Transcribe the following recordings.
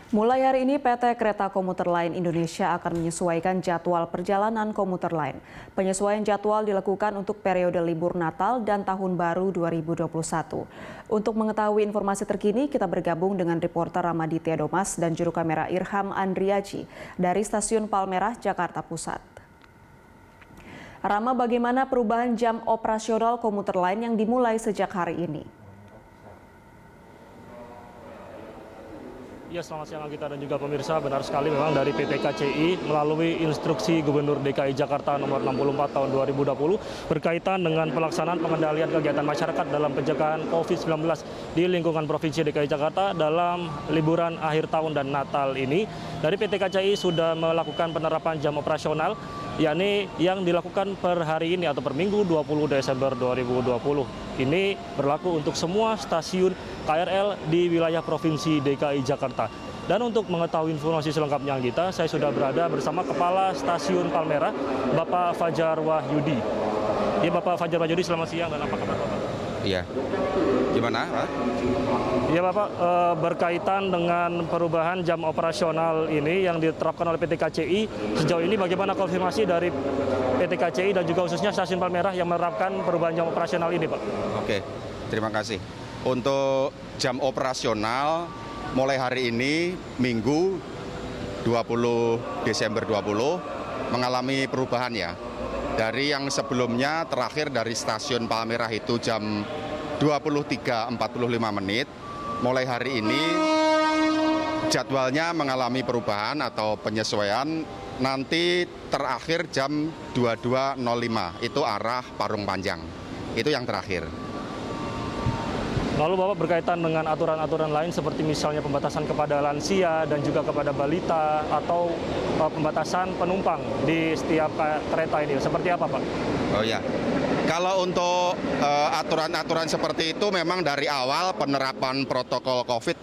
Mulai hari ini PT Kereta Komuter Lain Indonesia akan menyesuaikan jadwal perjalanan komuter lain. Penyesuaian jadwal dilakukan untuk periode libur Natal dan Tahun Baru 2021. Untuk mengetahui informasi terkini, kita bergabung dengan reporter Ramaditya Domas dan juru kamera Irham Andriaji dari Stasiun Palmerah, Jakarta Pusat. Rama, bagaimana perubahan jam operasional komuter lain yang dimulai sejak hari ini? Ya, selamat siang Anggita dan juga pemirsa. Benar sekali memang dari PT KCI melalui instruksi Gubernur DKI Jakarta nomor 64 tahun 2020 berkaitan dengan pelaksanaan pengendalian kegiatan masyarakat dalam pencegahan COVID-19 di lingkungan Provinsi DKI Jakarta dalam liburan akhir tahun dan Natal ini. Dari PT KCI sudah melakukan penerapan jam operasional yakni yang dilakukan per hari ini atau per Minggu 20 Desember 2020. Ini berlaku untuk semua stasiun KRL di wilayah Provinsi DKI Jakarta. Dan untuk mengetahui informasi selengkapnya Anggita, saya sudah berada bersama Kepala Stasiun Palmerah, Bapak Fajar Wahyudi. Ya, Bapak Fajar Wahyudi, selamat siang dan apa kabar Bapak? Iya. Gimana, Pak? Ya Bapak, berkaitan dengan perubahan jam operasional ini yang diterapkan oleh PT KCI, sejauh ini bagaimana konfirmasi dari PT KCI dan juga khususnya Stasiun Palmerah yang menerapkan perubahan jam operasional ini, Pak? Oke, terima kasih. Untuk jam operasional mulai hari ini Minggu 20 Desember 20 mengalami perubahan ya. Dari yang sebelumnya terakhir dari Stasiun Palmerah itu jam 23.45 menit, mulai hari ini jadwalnya mengalami perubahan atau penyesuaian, nanti terakhir jam 22.05, itu arah Parung Panjang, itu yang terakhir. Lalu Bapak berkaitan dengan aturan-aturan lain seperti misalnya pembatasan kepada lansia dan juga kepada balita atau pembatasan penumpang di setiap kereta ini, seperti apa Pak? Oh ya, kalau untuk aturan-aturan seperti itu memang dari awal penerapan protokol COVID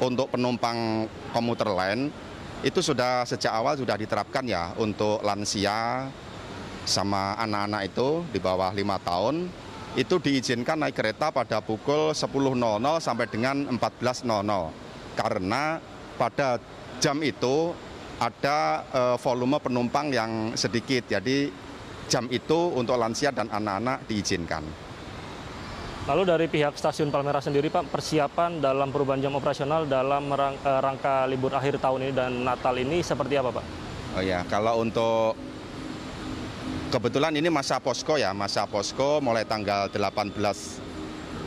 untuk penumpang komuter lain itu sudah sejak awal sudah diterapkan ya untuk lansia sama anak-anak itu di bawah 5 tahun. Itu diizinkan naik kereta pada pukul 10.00 sampai dengan 14.00 karena pada jam itu ada volume penumpang yang sedikit, jadi jam itu untuk lansia dan anak-anak diizinkan. Lalu dari pihak Stasiun Palmerah sendiri Pak, persiapan dalam perubahan jam operasional dalam rangka libur akhir tahun ini dan Natal ini seperti apa Pak? Oh ya, kalau untuk kebetulan ini masa posko ya, masa posko mulai tanggal 18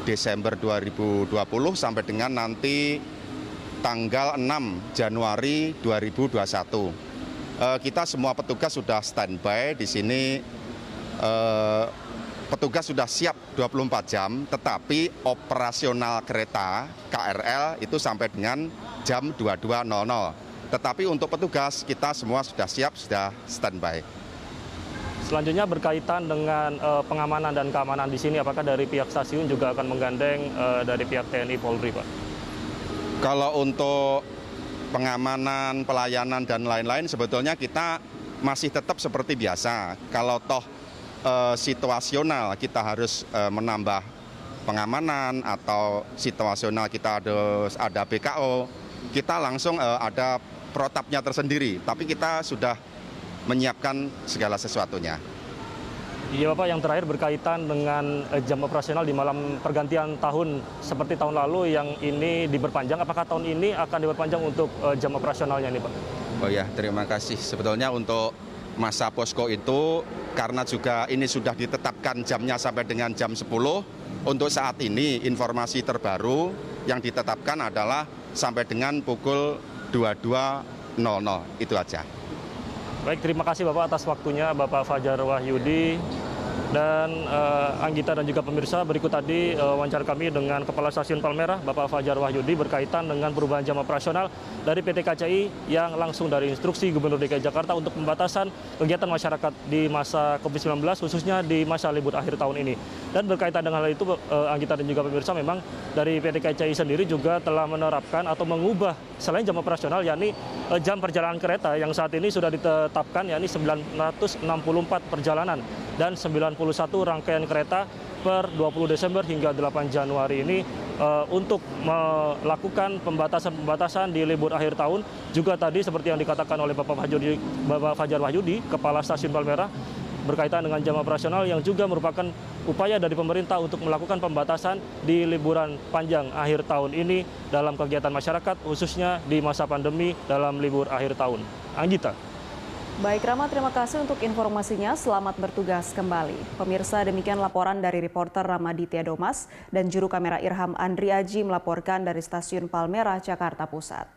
Desember 2020 sampai dengan nanti tanggal 6 Januari 2021. Kita semua petugas sudah standby di sini, petugas sudah siap 24 jam, tetapi operasional kereta KRL itu sampai dengan jam 22.00. Tetapi untuk petugas kita semua sudah siap, sudah standby. Selanjutnya berkaitan dengan pengamanan dan keamanan di sini, apakah dari pihak stasiun juga akan menggandeng dari pihak TNI Polri, Pak? Kalau untuk pengamanan, pelayanan dan lain-lain sebetulnya kita masih tetap seperti biasa. Kalau toh situasional kita harus menambah pengamanan atau situasional kita harus ada BKO, kita langsung ada protapnya tersendiri. Tapi kita sudah menyiapkan segala sesuatunya. Iya Bapak, yang terakhir berkaitan dengan jam operasional di malam pergantian tahun seperti tahun lalu yang ini diperpanjang, apakah tahun ini akan diperpanjang untuk jam operasionalnya nih Pak? Oh ya, terima kasih. Sebetulnya untuk masa posko itu karena juga ini sudah ditetapkan jamnya sampai dengan jam 10, untuk saat ini informasi terbaru yang ditetapkan adalah sampai dengan pukul 22.00, itu aja. Baik, terima kasih Bapak atas waktunya, Bapak Fajar Wahyudi. Dan Anggita dan juga pemirsa, berikut tadi wawancara kami dengan Kepala Stasiun Palmerah, Bapak Fajar Wahyudi, berkaitan dengan perubahan jam operasional dari PT KCI yang langsung dari instruksi Gubernur DKI Jakarta untuk pembatasan kegiatan masyarakat di masa COVID-19, khususnya di masa libur akhir tahun ini. Dan berkaitan dengan hal itu, Anggita dan juga pemirsa, memang dari PT KCI sendiri juga telah menerapkan atau mengubah selain jam operasional, yakni jam perjalanan kereta yang saat ini sudah ditetapkan, yakni 964 perjalanan dan 91 rangkaian kereta per 20 Desember hingga 8 Januari ini untuk melakukan pembatasan-pembatasan di libur akhir tahun. Juga tadi seperti yang dikatakan oleh Bapak Fajar Wahyudi, Kepala Stasiun Palmerah, berkaitan dengan jam operasional yang juga merupakan upaya dari pemerintah untuk melakukan pembatasan di liburan panjang akhir tahun ini dalam kegiatan masyarakat, khususnya di masa pandemi dalam libur akhir tahun. Anggita. Baik Rama, terima kasih untuk informasinya. Selamat bertugas kembali. Pemirsa, demikian laporan dari reporter Ramaditya Domas dan juru kamera Irham Andri Aji melaporkan dari Stasiun Palmerah, Jakarta Pusat.